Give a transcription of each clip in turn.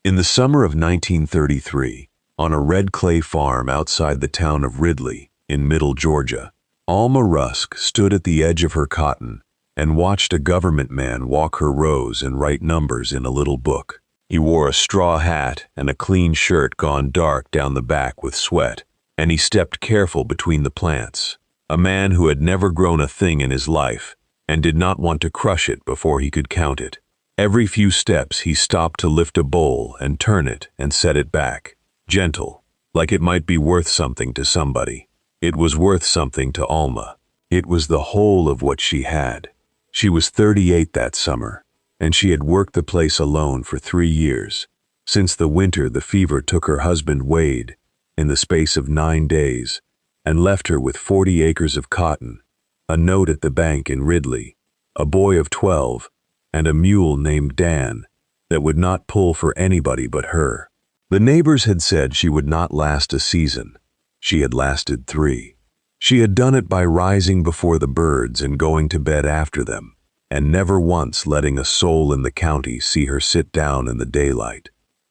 In the summer of 1933, on a red clay farm outside the town of Ridley, in Middle Georgia, Alma Rusk stood at the edge of her cotton and watched a government man walk her rows and write numbers in a little book. He wore a straw hat and a clean shirt gone dark down the back with sweat, and he stepped careful between the plants. A man who had never grown a thing in his life and did not want to crush it before he could count it. Every few steps he stopped to lift a bowl and turn it and set it back, gentle, like it might be worth something to somebody. It was worth something to Alma. It was the whole of what she had. She was 38 that summer, and she had worked the place alone for 3 years. Since the winter, the fever took her husband Wade in the space of 9 days and left her with 40 acres of cotton, a note at the bank in Ridley, a boy of 12, and a mule named Dan that would not pull for anybody but her. The neighbors had said she would not last a season. She had lasted 3. She had done it by rising before the birds and going to bed after them, and never once letting a soul in the county see her sit down in the daylight.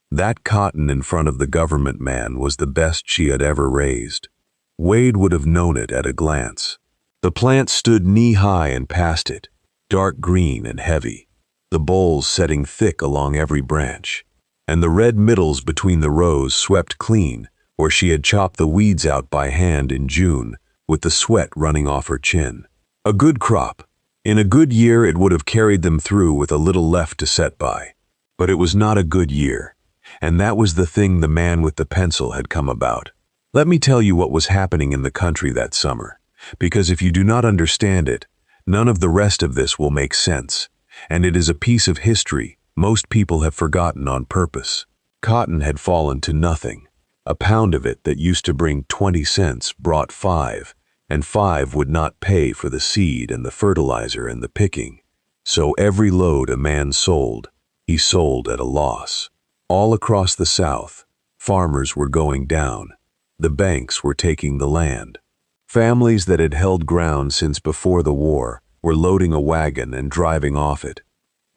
That cotton in front of the government man was the best she had ever raised. Wade would have known it at a glance. The plant stood knee-high and past it, dark green and heavy, the bolls setting thick along every branch, and the red middles between the rows swept clean where she had chopped the weeds out by hand in June with the sweat running off her chin. A good crop. In a good year it would have carried them through with a little left to set by. But it was not a good year, and that was the thing the man with the pencil had come about. Let me tell you what was happening in the country that summer, because if you do not understand it, none of the rest of this will make sense, and it is a piece of history most people have forgotten on purpose. Cotton had fallen to nothing. A pound of it that used to bring 20 cents brought 5, and 5 would not pay for the seed and the fertilizer and the picking. So every load a man sold, he sold at a loss. All across the South, farmers were going down. The banks were taking the land. Families that had held ground since before the war were loading a wagon and driving off it.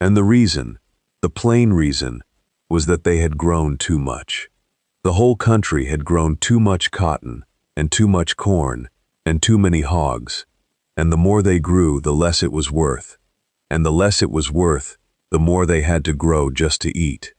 And the reason, the plain reason, was that they had grown too much. The whole country had grown too much cotton and too much corn and too many hogs, and the more they grew, the less it was worth, and the less it was worth, the more they had to grow just to eat,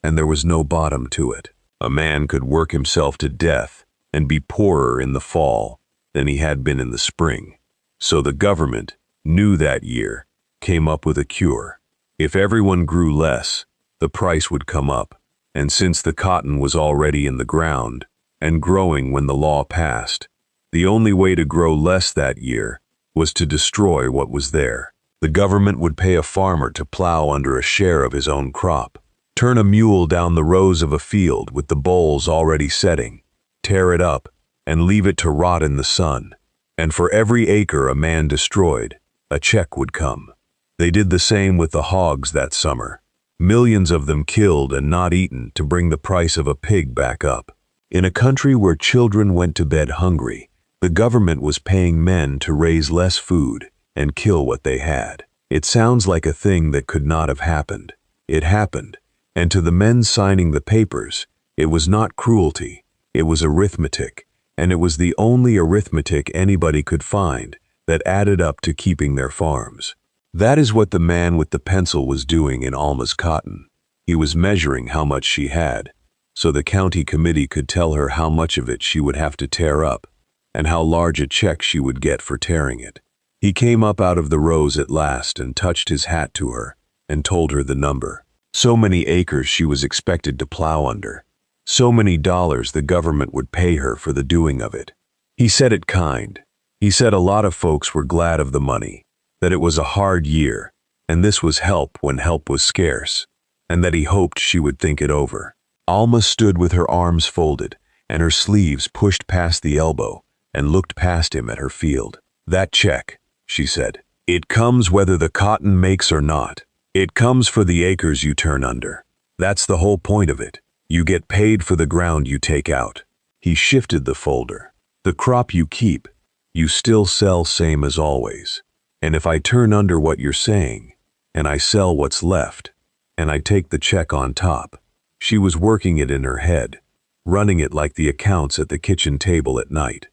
and there was no bottom to it. A man could work himself to death and be poorer in the fall than he had been in the spring. So the government knew that year, came up with a cure. If everyone grew less, the price would come up, and since the cotton was already in the ground and growing when the law passed, the only way to grow less that year was to destroy what was there. The government would pay a farmer to plow under a share of his own crop, turn a mule down the rows of a field with the bolls already setting, tear it up, and leave it to rot in the sun. And for every acre a man destroyed, a check would come. They did the same with the hogs that summer. Millions of them killed and not eaten to bring the price of a pig back up. In a country where children went to bed hungry, the government was paying men to raise less food and kill what they had. It sounds like a thing that could not have happened. It happened, and to the men signing the papers, it was not cruelty, it was arithmetic, and it was the only arithmetic anybody could find that added up to keeping their farms. That is what the man with the pencil was doing in Alma's cotton. He was measuring how much she had, so the county committee could tell her how much of it she would have to tear up, and how large a check she would get for tearing it. He came up out of the rows at last and touched his hat to her and told her the number. So many acres she was expected to plow under. So many dollars the government would pay her for the doing of it. He said it kind. He said a lot of folks were glad of the money, that it was a hard year, and this was help when help was scarce, and that he hoped she would think it over. Alma stood with her arms folded and her sleeves pushed past the elbow and looked past him at her field. "That check," she said. "It comes whether the cotton makes or not. It comes for the acres you turn under. That's the whole point of it. You get paid for the ground you take out." He shifted the folder. "The crop you keep, you still sell same as always. And if I turn under what you're saying, and I sell what's left, and I take the check on top, She was working it in her head, running it like the accounts at the kitchen table at night.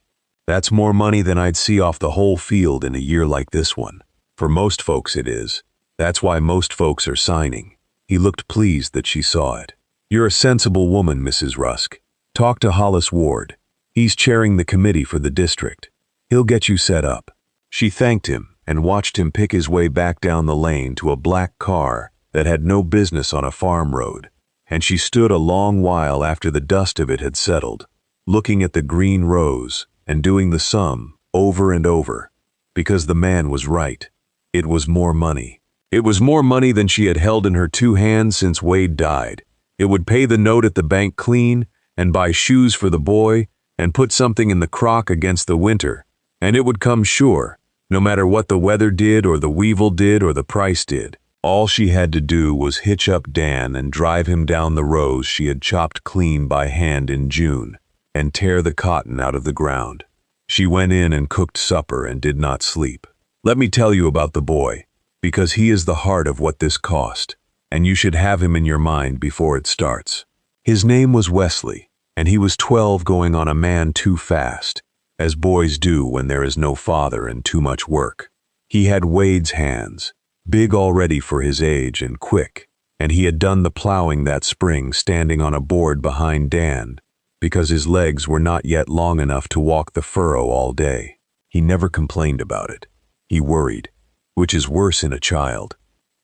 That's more money than I'd see off the whole field in a year like this one. For most folks it is. That's why most folks are signing. He looked pleased that she saw it. You're a sensible woman, Mrs. Rusk. Talk to Hollis Ward. He's chairing the committee for the district. He'll get you set up. She thanked him and watched him pick his way back down the lane to a black car that had no business on a farm road, and she stood a long while after the dust of it had settled, looking at the green rows and doing the sum over and over, because the man was right. It was more money. It was more money than she had held in her two hands since Wade died. It would pay the note at the bank clean and buy shoes for the boy and put something in the crock against the winter, and it would come sure, no matter what the weather did or the weevil did or the price did. All she had to do was hitch up Dan and drive him down the rows she had chopped clean by hand in June and tear the cotton out of the ground. She went in and cooked supper and did not sleep. Let me tell you about the boy, because he is the heart of what this cost, and you should have him in your mind before it starts. His name was Wesley, and he was 12 going on a man too fast, as boys do when there is no father and too much work. He had Wade's hands, big already for his age and quick, and he had done the plowing that spring standing on a board behind Dan, because his legs were not yet long enough to walk the furrow all day. He never complained about it. He worried, which is worse in a child.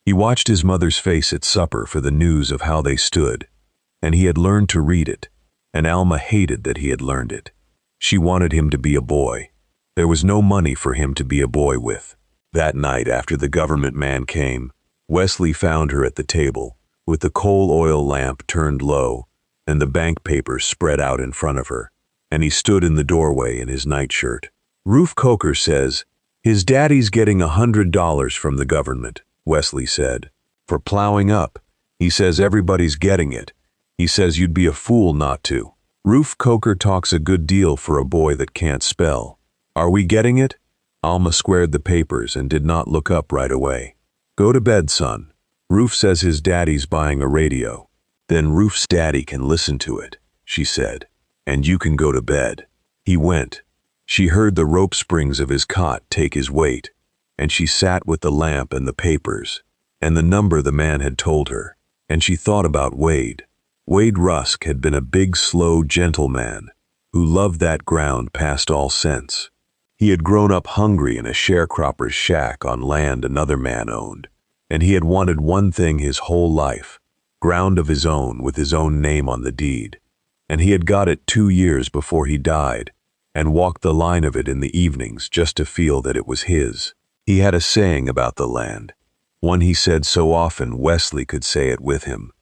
He watched his mother's face at supper for the news of how they stood, and he had learned to read it, and Alma hated that he had learned it. She wanted him to be a boy. There was no money for him to be a boy with. That night after the government man came, Wesley found her at the table, with the coal oil lamp turned low, and the bank papers spread out in front of her, and he stood in the doorway in his nightshirt. Rufe Coker says, "His daddy's getting $100 from the government," Wesley said, "for plowing up. He says everybody's getting it. He says you'd be a fool not to." Rufe Coker talks a good deal for a boy that can't spell. "Are we getting it?" Alma squared the papers and did not look up right away. "Go to bed, son. Rufe says his daddy's buying a radio." "Then Rufe's daddy can listen to it," she said, "and you can go to bed." He went. She heard the rope springs of his cot take his weight, and she sat with the lamp and the papers, and the number the man had told her, and she thought about Wade. Wade Rusk had been a big, slow, gentle man who loved that ground past all sense. He had grown up hungry in a sharecropper's shack on land another man owned, and he had wanted one thing his whole life, ground of his own with his own name on the deed, and he had got it 2 years before he died, and walked the line of it in the evenings just to feel that it was his. He had a saying about the land, one he said so often Wesley could say it with him.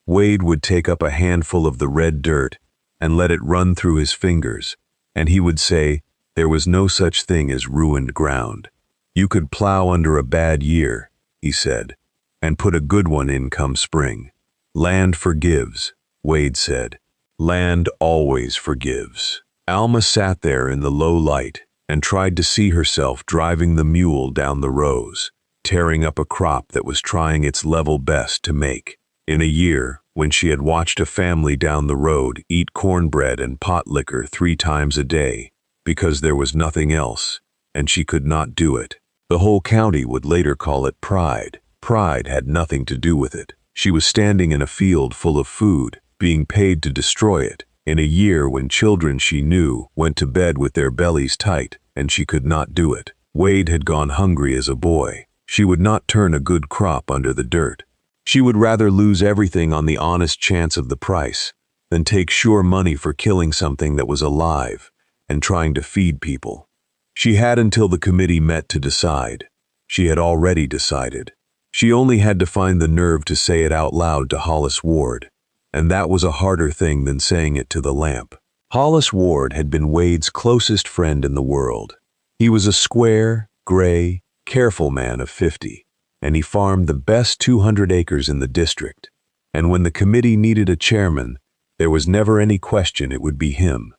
Wade would take up a handful of the red dirt and let it run through his fingers, and he would say, there was no such thing as ruined ground. You could plow under a bad year, he said, and put a good one in come spring. Land forgives, Wade said. Land always forgives. Alma sat there in the low light and tried to see herself driving the mule down the rows, tearing up a crop that was trying its level best to make. In a year, when she had watched a family down the road eat cornbread and pot liquor 3 times a day, because there was nothing else, and she could not do it. The whole county would later call it pride. Pride had nothing to do with it. She was standing in a field full of food, being paid to destroy it, in a year when children she knew went to bed with their bellies tight, and she could not do it. Wade had gone hungry as a boy. She would not turn a good crop under the dirt. She would rather lose everything on the honest chance of the price than take sure money for killing something that was alive and trying to feed people. She had until the committee met to decide. She had already decided. She only had to find the nerve to say it out loud to Hollis Ward, and that was a harder thing than saying it to the lamp. Hollis Ward had been Wade's closest friend in the world. He was a square, gray, careful man of 50. And he farmed the best 200 acres in the district. And when the committee needed a chairman, there was never any question it would be him,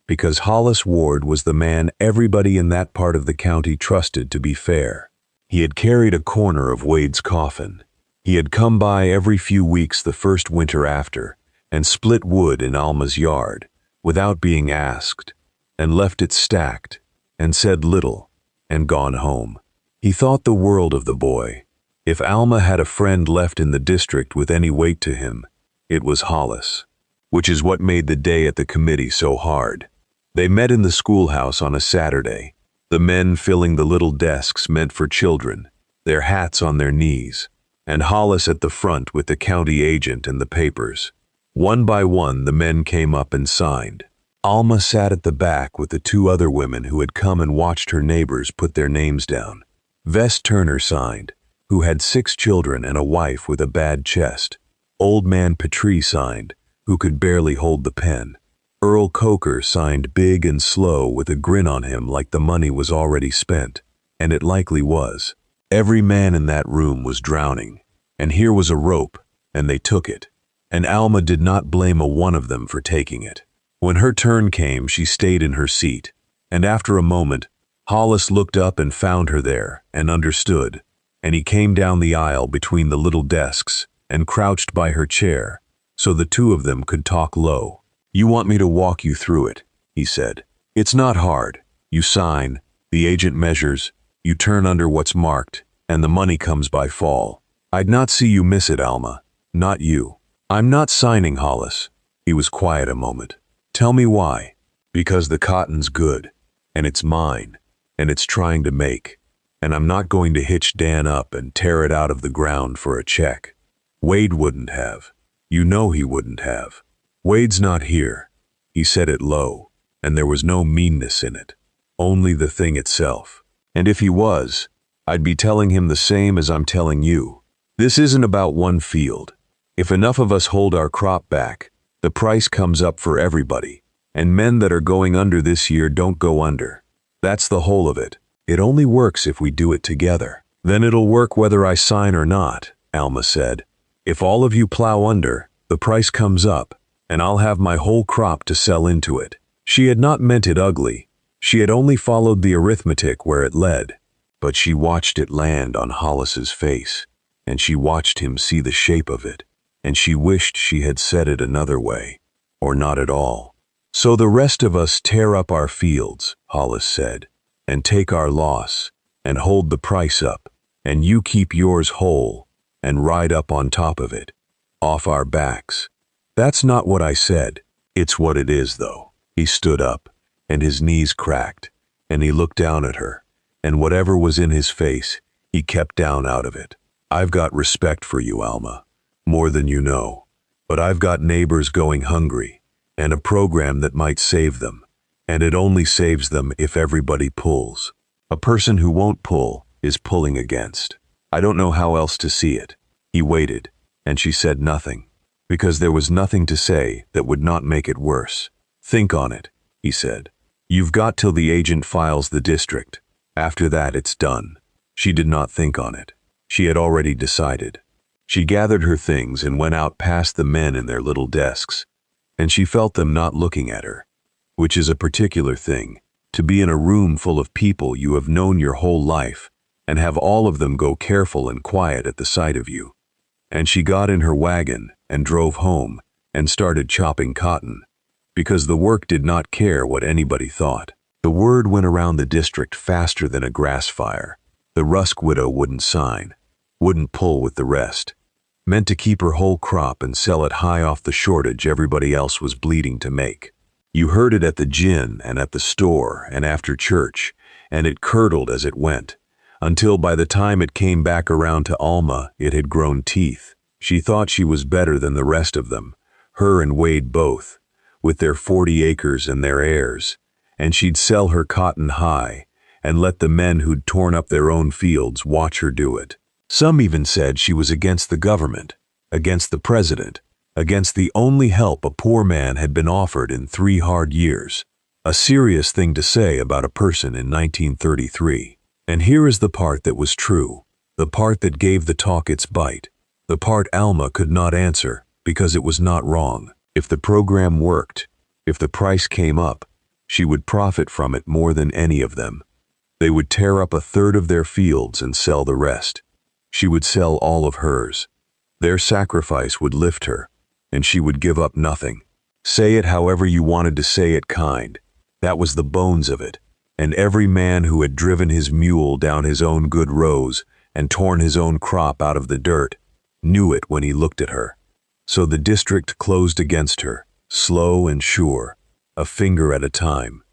because Hollis Ward was the man everybody in that part of the county trusted to be fair. He had carried a corner of Wade's coffin. He had come by every few weeks the first winter after, and split wood in Alma's yard, without being asked, and left it stacked, and said little, and gone home. He thought the world of the boy. If Alma had a friend left in the district with any weight to him, it was Hollis, which is what made the day at the committee so hard. They met in the schoolhouse on a Saturday, the men filling the little desks meant for children, their hats on their knees, and Hollis at the front with the county agent and the papers. One by one, the men came up and signed. Alma sat at the back with the two other women who had come and watched her neighbors put their names down. Vess Turner signed, who had 6 children and a wife with a bad chest. Old man Petrie signed, who could barely hold the pen. Earl Coker signed big and slow with a grin on him like the money was already spent, and it likely was. Every man in that room was drowning, and here was a rope, and they took it. And Alma did not blame a one of them for taking it. When her turn came, she stayed in her seat, and after a moment, Hollis looked up and found her there, and understood, and he came down the aisle between the little desks, and crouched by her chair, so the two of them could talk low. "You want me to walk you through it," he said. "It's not hard. You sign, the agent measures, you turn under what's marked, and the money comes by fall. I'd not see you miss it, Alma. Not you." "I'm not signing, Hollis." He was quiet a moment. "Tell me why." "Because the cotton's good, and it's mine, and it's trying to make, and I'm not going to hitch Dan up and tear it out of the ground for a check. Wade wouldn't have. You know he wouldn't have. Wade's not here." He said it low, and there was no meanness in it, only the thing itself. "And if he was, I'd be telling him the same as I'm telling you. This isn't about one field. If enough of us hold our crop back, the price comes up for everybody, and men that are going under this year don't go under. That's the whole of it. It only works if we do it together." "Then it'll work whether I sign or not," Alma said. "If all of you plow under, the price comes up, and I'll have my whole crop to sell into it." She had not meant it ugly. She had only followed the arithmetic where it led. But she watched it land on Hollis's face, and she watched him see the shape of it, and she wished she had said it another way, or not at all. "So the rest of us tear up our fields," Hollis said, "and take our loss, and hold the price up, and you keep yours whole, and ride up on top of it, off our backs." "That's not what I said." "It's what it is, though." He stood up, and his knees cracked, and he looked down at her, and whatever was in his face, he kept down out of it. "I've got respect for you, Alma, more than you know, but I've got neighbors going hungry, and a program that might save them, and it only saves them if everybody pulls. A person who won't pull is pulling against. I don't know how else to see it." He waited, and she said nothing, because there was nothing to say that would not make it worse. "Think on it," he said. "You've got till the agent files the district. After that, it's done." She did not think on it. She had already decided. She gathered her things and went out past the men in their little desks, and she felt them not looking at her, which is a particular thing, to be in a room full of people you have known your whole life, and have all of them go careful and quiet at the sight of you. And she got in her wagon and drove home and started chopping cotton, because the work did not care what anybody thought. The word went around the district faster than a grass fire. The Rusk widow wouldn't sign, wouldn't pull with the rest. Meant to keep her whole crop and sell it high off the shortage everybody else was bleeding to make. You heard it at the gin and at the store and after church, and it curdled as it went, until by the time it came back around to Alma, it had grown teeth. She thought she was better than the rest of them, her and Wade both, with their 40 acres and their heirs, and she'd sell her cotton high and let the men who'd torn up their own fields watch her do it. Some even said she was against the government, against the president, against the only help a poor man had been offered in 3 hard years. A serious thing to say about a person in 1933. And here is the part that was true, the part that gave the talk its bite, the part Alma could not answer because it was not wrong. If the program worked, if the price came up, she would profit from it more than any of them. They would tear up 1/3 of their fields and sell the rest. She would sell all of hers. Their sacrifice would lift her, and she would give up nothing. Say it however you wanted to say it kind. That was the bones of it. And every man who had driven his mule down his own good rows and torn his own crop out of the dirt knew it when he looked at her. So the district closed against her, slow and sure, a finger at a time.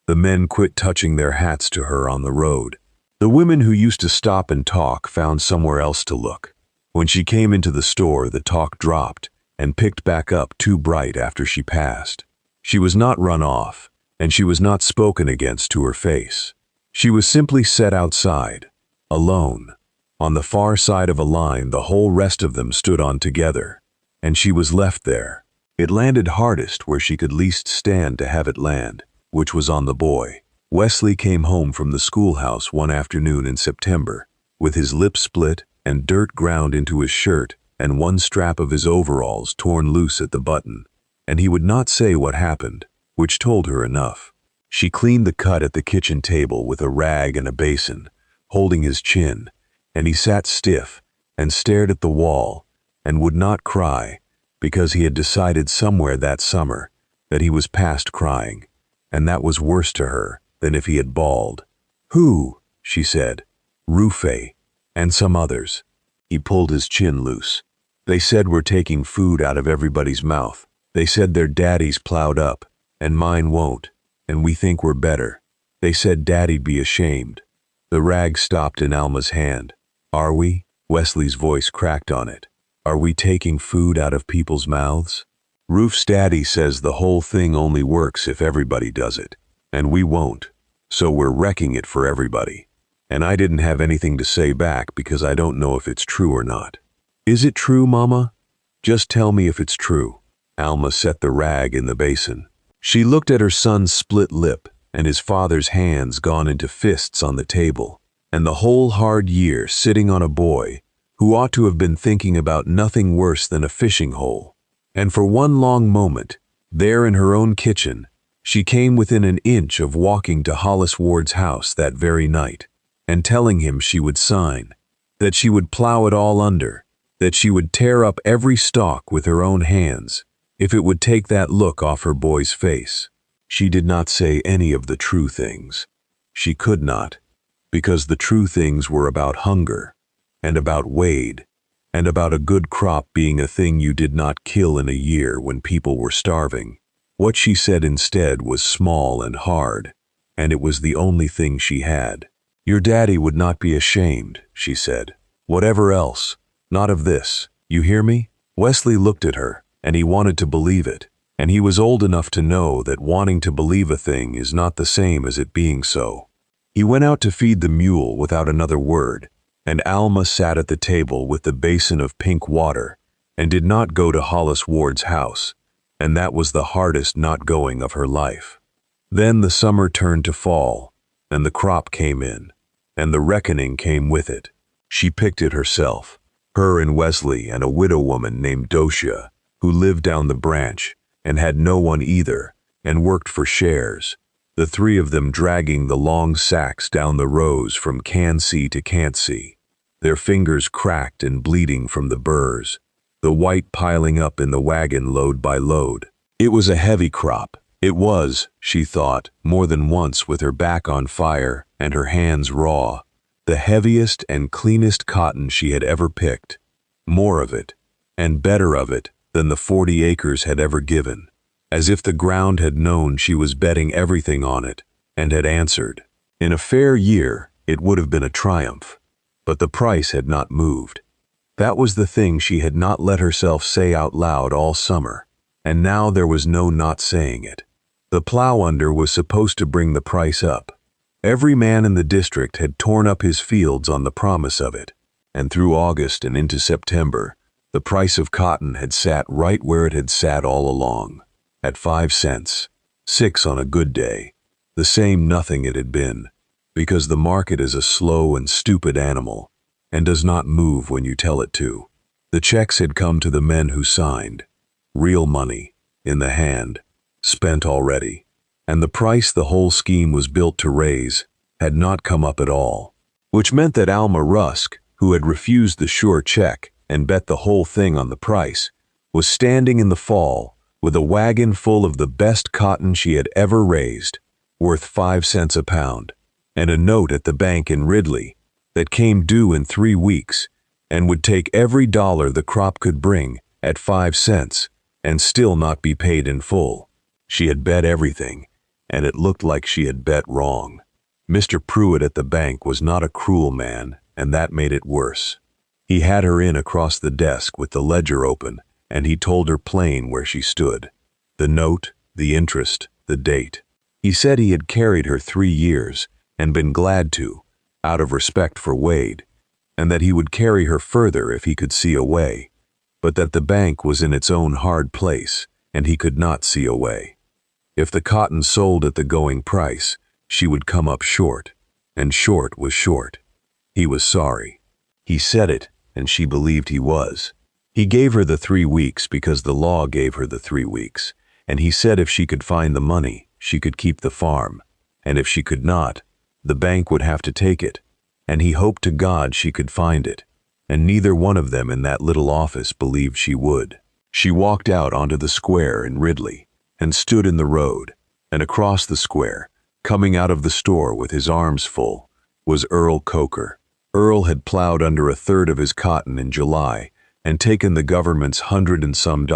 The men quit touching their hats to her on the road. The women who used to stop and talk found somewhere else to look. When she came into the store, the talk dropped and picked back up too bright after she passed. She was not run off, and she was not spoken against to her face. She was simply set outside, alone. On the far side of a line the whole rest of them stood on together, and she was left there. It landed hardest where she could least stand to have it land, which was on the boy. Wesley came home from the schoolhouse one afternoon in September, with his lip split and dirt ground into his shirt and one strap of his overalls torn loose at the button, and he would not say what happened, which told her enough. She cleaned the cut at the kitchen table with a rag and a basin, holding his chin, and he sat stiff and stared at the wall and would not cry because he had decided somewhere that summer that he was past crying, and that was worse to her than if he had bawled. "Who?" she said. "Rufe, and some others." He pulled his chin loose. "They said we're taking food out of everybody's mouth. They said their daddies plowed up, and mine won't, and we think we're better. They said Daddy'd be ashamed." The rag stopped in Alma's hand. "Are we?" Wesley's voice cracked on it. "Are we taking food out of people's mouths? Rufe's daddy says the whole thing only works if everybody does it, and we won't, so we're wrecking it for everybody." And I didn't have anything to say back because I don't know if it's true or not. "Is it true, Mama? Just tell me if it's true." Alma set the rag in the basin. She looked at her son's split lip and his father's hands gone into fists on the table, and the whole hard year sitting on a boy who ought to have been thinking about nothing worse than a fishing hole. And for one long moment, there in her own kitchen, she came within an inch of walking to Hollis Ward's house that very night and telling him she would sign, that she would plow it all under, that she would tear up every stalk with her own hands, if it would take that look off her boy's face. She did not say any of the true things. She could not, because the true things were about hunger, and about Wade, and about a good crop being a thing you did not kill in a year when people were starving. What she said instead was small and hard, and it was the only thing she had. "Your daddy would not be ashamed," she said. "Whatever else, not of this. You hear me?" Wesley looked at her, and he wanted to believe it, and he was old enough to know that wanting to believe a thing is not the same as it being so. He went out to feed the mule without another word, and Alma sat at the table with the basin of pink water and did not go to Hollis Ward's house, and that was the hardest not going of her life. Then the summer turned to fall, and the crop came in, and the reckoning came with it. She picked it herself, her and Wesley and a widow woman named Docia, who lived down the branch and had no one either and worked for shares, the three of them dragging the long sacks down the rows from can-see to can't-see, their fingers cracked and bleeding from the burrs, the white piling up in the wagon load by load. It was a heavy crop. It was, she thought, more than once with her back on fire and her hands raw, the heaviest and cleanest cotton she had ever picked. More of it, and better of it, than the 40 acres had ever given, as if the ground had known she was betting everything on it, and had answered. In a fair year, it would have been a triumph, but the price had not moved. That was the thing she had not let herself say out loud all summer, and now there was no not saying it. The plow under was supposed to bring the price up. Every man in the district had torn up his fields on the promise of it, and through August and into September, the price of cotton had sat right where it had sat all along, at 5 cents, 6 on a good day, the same nothing it had been, because the market is a slow and stupid animal, and does not move when you tell it to. The checks had come to the men who signed, real money, in the hand, spent already, and the price the whole scheme was built to raise had not come up at all, which meant that Alma Rusk, who had refused the sure check and bet the whole thing on the price, was standing in the fall with a wagon full of the best cotton she had ever raised, worth 5 cents a pound, and a note at the bank in Ridley that came due in 3 weeks and would take every dollar the crop could bring at 5 cents and still not be paid in full. She had bet everything, and it looked like she had bet wrong. Mr. Pruitt at the bank was not a cruel man, and that made it worse. He had her in across the desk with the ledger open, and he told her plain where she stood. The note, the interest, the date. He said he had carried her 3 years and been glad to, out of respect for Wade, and that he would carry her further if he could see a way, but that the bank was in its own hard place, and he could not see a way. If the cotton sold at the going price, she would come up short, and short was short. He was sorry. He said it, and she believed he was. He gave her the 3 weeks because the law gave her the 3 weeks, and he said if she could find the money, she could keep the farm, and if she could not, the bank would have to take it, and he hoped to God she could find it, and neither one of them in that little office believed she would. She walked out onto the square in Ridley and stood in the road, and across the square, coming out of the store with his arms full, was Earl Coker. Earl had plowed under 1/3 of his cotton in July and taken the government's $100 and some,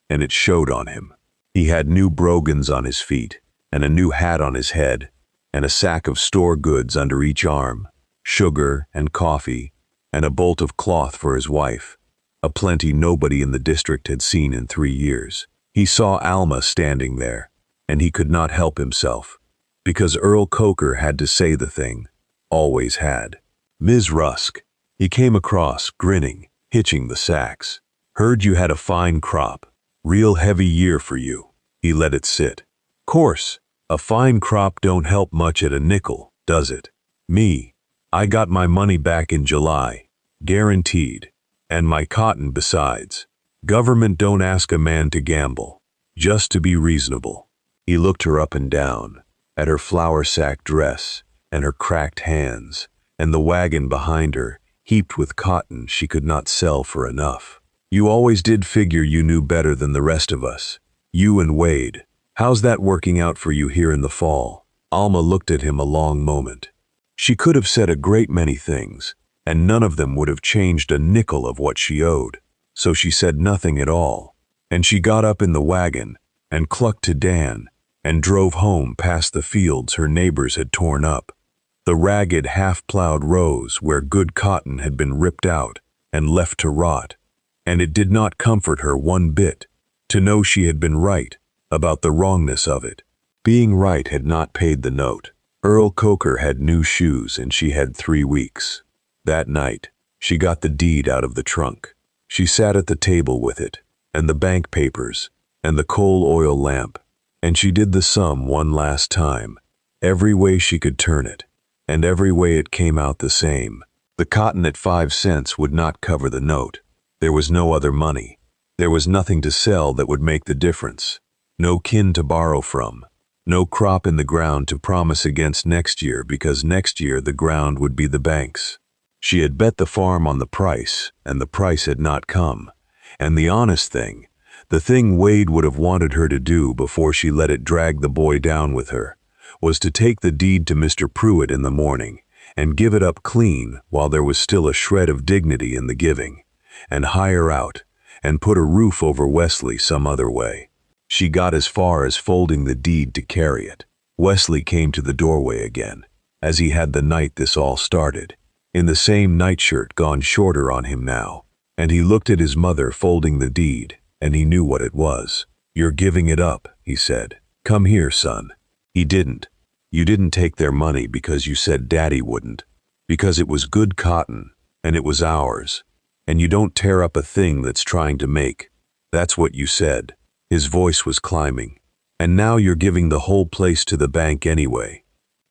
and it showed on him. He had new brogans on his feet, and a new hat on his head, and a sack of store goods under each arm, sugar and coffee, and a bolt of cloth for his wife, a plenty nobody in the district had seen in 3 years. He saw Alma standing there, and he could not help himself, because Earl Coker had to say the thing, always had. "Ms. Rusk," he came across, grinning, hitching the sacks. "Heard you had a fine crop. Real heavy year for you." He let it sit. "Course, a fine crop don't help much at a nickel, does it? Me, I got my money back in July, guaranteed, and my cotton besides. Government don't ask a man to gamble, just to be reasonable." He looked her up and down, at her flour sack dress, and her cracked hands, and the wagon behind her, heaped with cotton she could not sell for enough. "You always did figure you knew better than the rest of us. You and Wade. How's that working out for you here in the fall?" Alma looked at him a long moment. She could have said a great many things, and none of them would have changed a nickel of what she owed. So she said nothing at all, and she got up in the wagon and clucked to Dan and drove home past the fields her neighbors had torn up, the ragged half-plowed rows where good cotton had been ripped out and left to rot, and it did not comfort her one bit to know she had been right about the wrongness of it. Being right had not paid the note. Earl Coker had new shoes and she had 3 weeks. That night, she got the deed out of the trunk. She sat at the table with it, and the bank papers, and the coal oil lamp, and she did the sum one last time, every way she could turn it, and every way it came out the same. The cotton at 5 cents would not cover the note. There was no other money. There was nothing to sell that would make the difference. No kin to borrow from. No crop in the ground to promise against next year, because next year the ground would be the bank's. She had bet the farm on the price, and the price had not come. And the honest thing, the thing Wade would have wanted her to do before she let it drag the boy down with her, was to take the deed to Mr. Pruitt in the morning and give it up clean while there was still a shred of dignity in the giving, and hire out and put a roof over Wesley some other way. She got as far as folding the deed to carry it. Wesley came to the doorway again, as he had the night this all started, in the same nightshirt gone shorter on him now, and he looked at his mother folding the deed, and he knew what it was. "You're giving it up," he said. "Come here, son." He didn't. "You didn't take their money because you said Daddy wouldn't, because it was good cotton, and it was ours, and you don't tear up a thing that's trying to make. That's what you said." His voice was climbing. "And now you're giving the whole place to the bank anyway.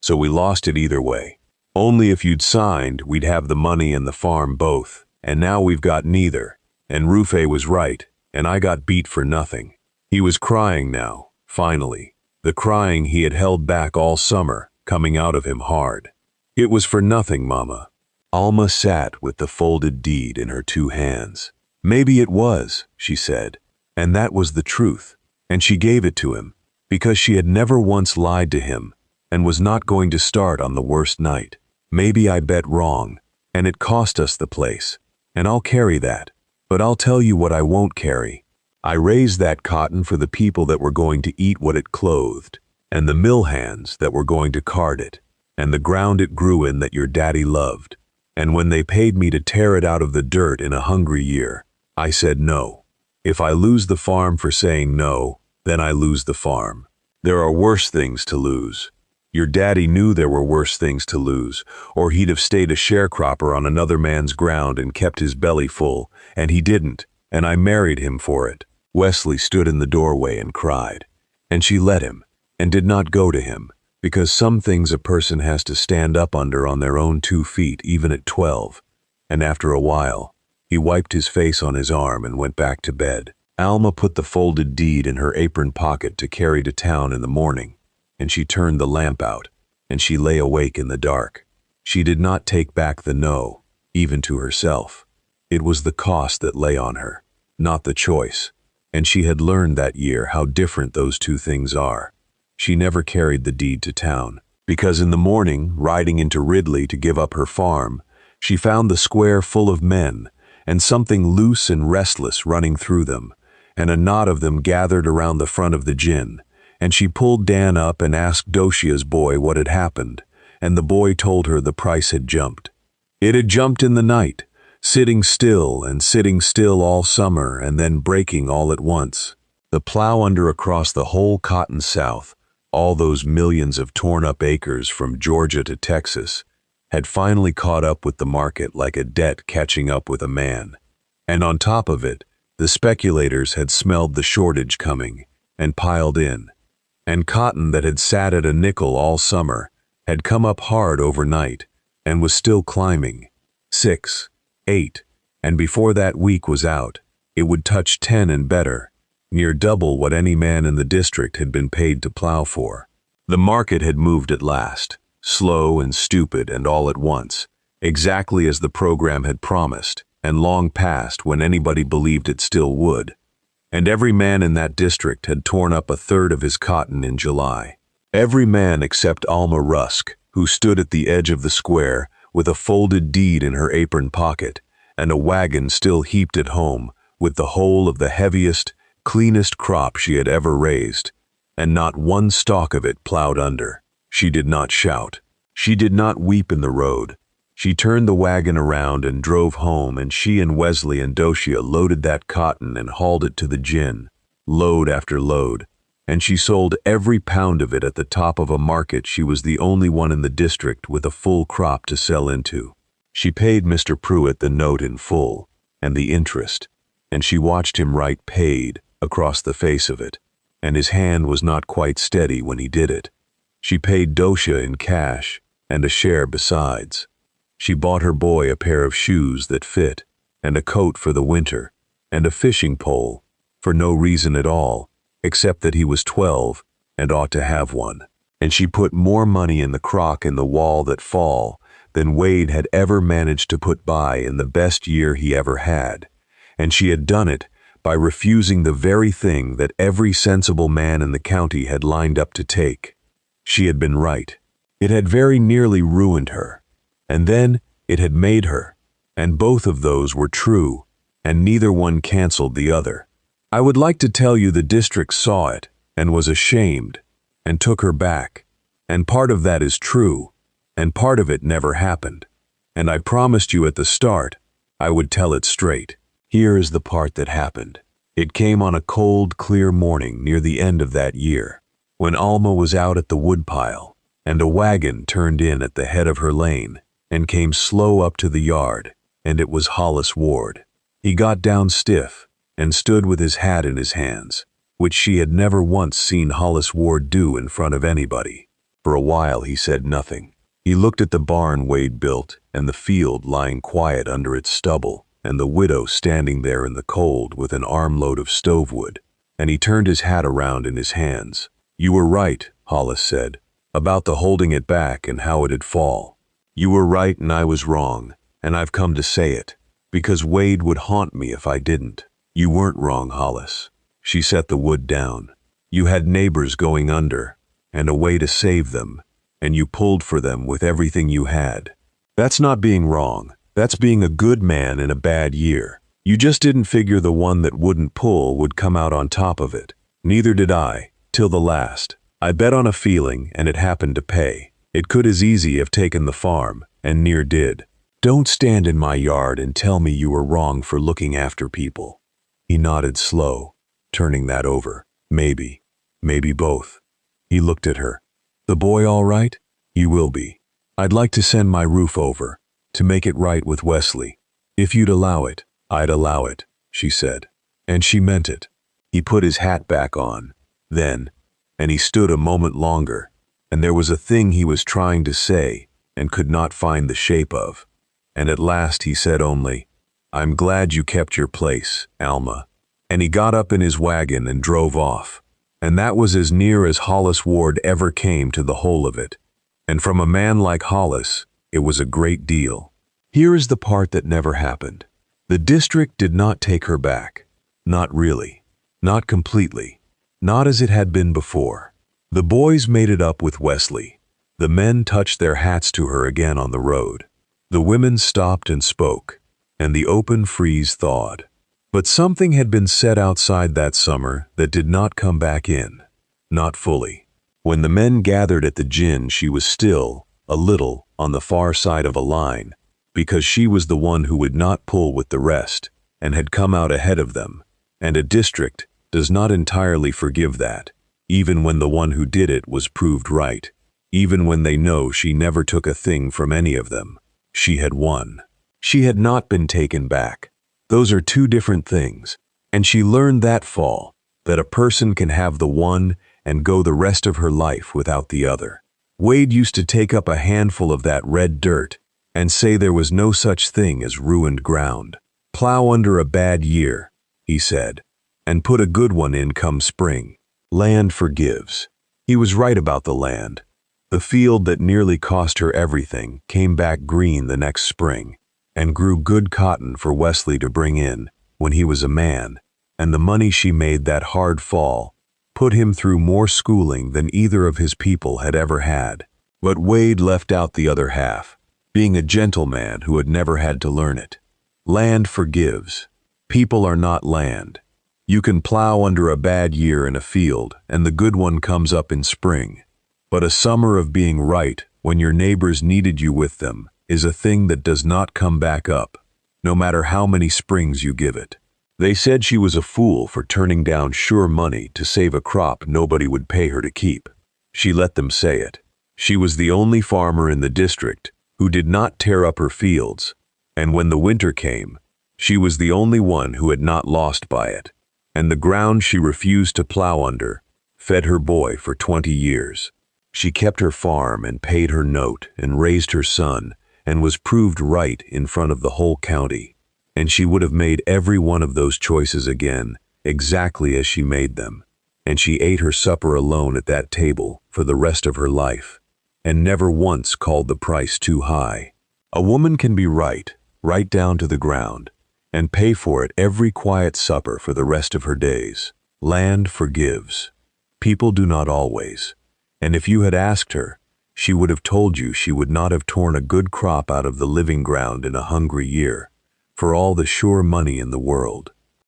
So we lost it either way. Only if you'd signed, we'd have the money and the farm both, and now we've got neither, and Rufe was right, and I got beat for nothing." He was crying now, finally, the crying he had held back all summer, coming out of him hard. "It was for nothing, Mama." Alma sat with the folded deed in her 2 hands. Maybe it was, she said, and that was the truth, and she gave it to him, because she had never once lied to him, and was not going to start on the worst night. Maybe I bet wrong, and it cost us the place, and I'll carry that, but I'll tell you what I won't carry. I raised that cotton for the people that were going to eat what it clothed, and the mill hands that were going to card it, and the ground it grew in that your daddy loved. And when they paid me to tear it out of the dirt in a hungry year, I said no. If I lose the farm for saying no, then I lose the farm. There are worse things to lose. Your daddy knew there were worse things to lose, or he'd have stayed a sharecropper on another man's ground and kept his belly full, and he didn't, and I married him for it. Wesley stood in the doorway and cried, and she let him, and did not go to him, because some things a person has to stand up under on their own 2 feet even at 12, and after a while, he wiped his face on his arm and went back to bed. Alma put the folded deed in her apron pocket to carry to town in the morning, and she turned the lamp out, and she lay awake in the dark. She did not take back the no, even to herself. It was the cost that lay on her, not the choice, and she had learned that year how different those two things are. She never carried the deed to town, because in the morning, riding into Ridley to give up her farm, she found the square full of men, and something loose and restless running through them, and a knot of them gathered around the front of the gin, and she pulled Dan up and asked Doshia's boy what had happened, and the boy told her the price had jumped. It had jumped in the night, sitting still all summer and then breaking all at once. The plow under across the whole cotton South, all those millions of torn-up acres from Georgia to Texas, had finally caught up with the market like a debt catching up with a man. And on top of it, the speculators had smelled the shortage coming and piled in. And cotton that had sat at a nickel all summer had come up hard overnight and was still climbing. 6, 8, and before that week was out, it would touch 10 and better, near double what any man in the district had been paid to plow for. The market had moved at last, slow and stupid and all at once, exactly as the program had promised, and long past when anybody believed it still would. And every man in that district had torn up a third of his cotton in July. Every man except Alma Rusk, who stood at the edge of the square with a folded deed in her apron pocket and a wagon still heaped at home with the whole of the heaviest, cleanest crop she had ever raised, and not one stalk of it plowed under. She did not shout. She did not weep in the road. She turned the wagon around and drove home, and she and Wesley and Doshia loaded that cotton and hauled it to the gin, load after load, and she sold every pound of it at the top of a market she was the only one in the district with a full crop to sell into. She paid Mr. Pruitt the note in full, and the interest, and she watched him write "paid" across the face of it, and his hand was not quite steady when he did it. She paid Doshia in cash, and a share besides. She bought her boy a pair of shoes that fit, and a coat for the winter, and a fishing pole, for no reason at all, except that he was 12 and ought to have one. And she put more money in the crock in the wall that fall than Wade had ever managed to put by in the best year he ever had, and she had done it by refusing the very thing that every sensible man in the county had lined up to take. She had been right. It had very nearly ruined her, and then it had made her, and both of those were true, and neither one canceled the other. I would like to tell you the district saw it, and was ashamed, and took her back, and part of that is true, and part of it never happened, and I promised you at the start I would tell it straight. Here is the part that happened. It came on a cold, clear morning near the end of that year, when Alma was out at the woodpile, and a wagon turned in at the head of her lane, and came slow up to the yard, and it was Hollis Ward. He got down stiff, and stood with his hat in his hands, which she had never once seen Hollis Ward do in front of anybody. For a while he said nothing. He looked at the barn Wade built, and the field lying quiet under its stubble, and the widow standing there in the cold with an armload of stovewood, and he turned his hat around in his hands. "You were right," Hollis said, "about the holding it back and how it'd fall. You were right and I was wrong, and I've come to say it. because Wade would haunt me if I didn't. You weren't wrong, Hollis. She set the wood down. You had neighbors going under, and a way to save them, and you pulled for them with everything you had. That's not being wrong. That's being a good man in a bad year. You just didn't figure the one that wouldn't pull would come out on top of it. Neither did I, till the last. I bet on a feeling, and it happened to pay. It could as easy have taken the farm, and near did. Don't stand in my yard and tell me you were wrong for looking after people. He nodded slow, turning that over. Maybe both. He looked at her. The boy all right? He will be. I'd like to send my roof over, to make it right with Wesley. If you'd allow it, I'd allow it, she said. And she meant it. He put his hat back on, then, and he stood a moment longer, and there was a thing he was trying to say and could not find the shape of. And at last he said only, I'm glad you kept your place, Alma. And he got up in his wagon and drove off. And that was as near as Hollis Ward ever came to the whole of it. And from a man like Hollis, it was a great deal. Here is the part that never happened. The district did not take her back. Not really. Not completely. Not as it had been before. The boys made it up with Wesley. The men touched their hats to her again on the road. The women stopped and spoke, and the open freeze thawed. But something had been said outside that summer that did not come back in. Not fully. When the men gathered at the gin, she was still, a little, on the far side of a line, because she was the one who would not pull with the rest, and had come out ahead of them, and a district does not entirely forgive that, even when the one who did it was proved right, even when they know she never took a thing from any of them. She had won. She had not been taken back. Those are two different things, and she learned that fall, that a person can have the one and go the rest of her life without the other. Wade used to take up a handful of that red dirt and say there was no such thing as ruined ground. Plow under a bad year, he said, and put a good one in come spring. Land forgives. He was right about the land. The field that nearly cost her everything came back green the next spring, and grew good cotton for Wesley to bring in when he was a man, and the money she made that hard fall put him through more schooling than either of his people had ever had. But Wade left out the other half, being a gentleman who had never had to learn it. Land forgives. People are not land. You can plow under a bad year in a field, and the good one comes up in spring. But a summer of being right when your neighbors needed you with them is a thing that does not come back up, no matter how many springs you give it. They said she was a fool for turning down sure money to save a crop nobody would pay her to keep. She let them say it. She was the only farmer in the district who did not tear up her fields, and when the winter came, she was the only one who had not lost by it, and the ground she refused to plow under fed her boy for 20 years. She kept her farm and paid her note and raised her son and was proved right in front of the whole county, and she would have made every one of those choices again, exactly as she made them, and she ate her supper alone at that table for the rest of her life, and never once called the price too high. A woman can be right down to the ground, and pay for it every quiet supper for the rest of her days. Land forgives. People do not always. And if you had asked her, she would have told you she would not have torn a good crop out of the living ground in a hungry year, for all the sure money in the world.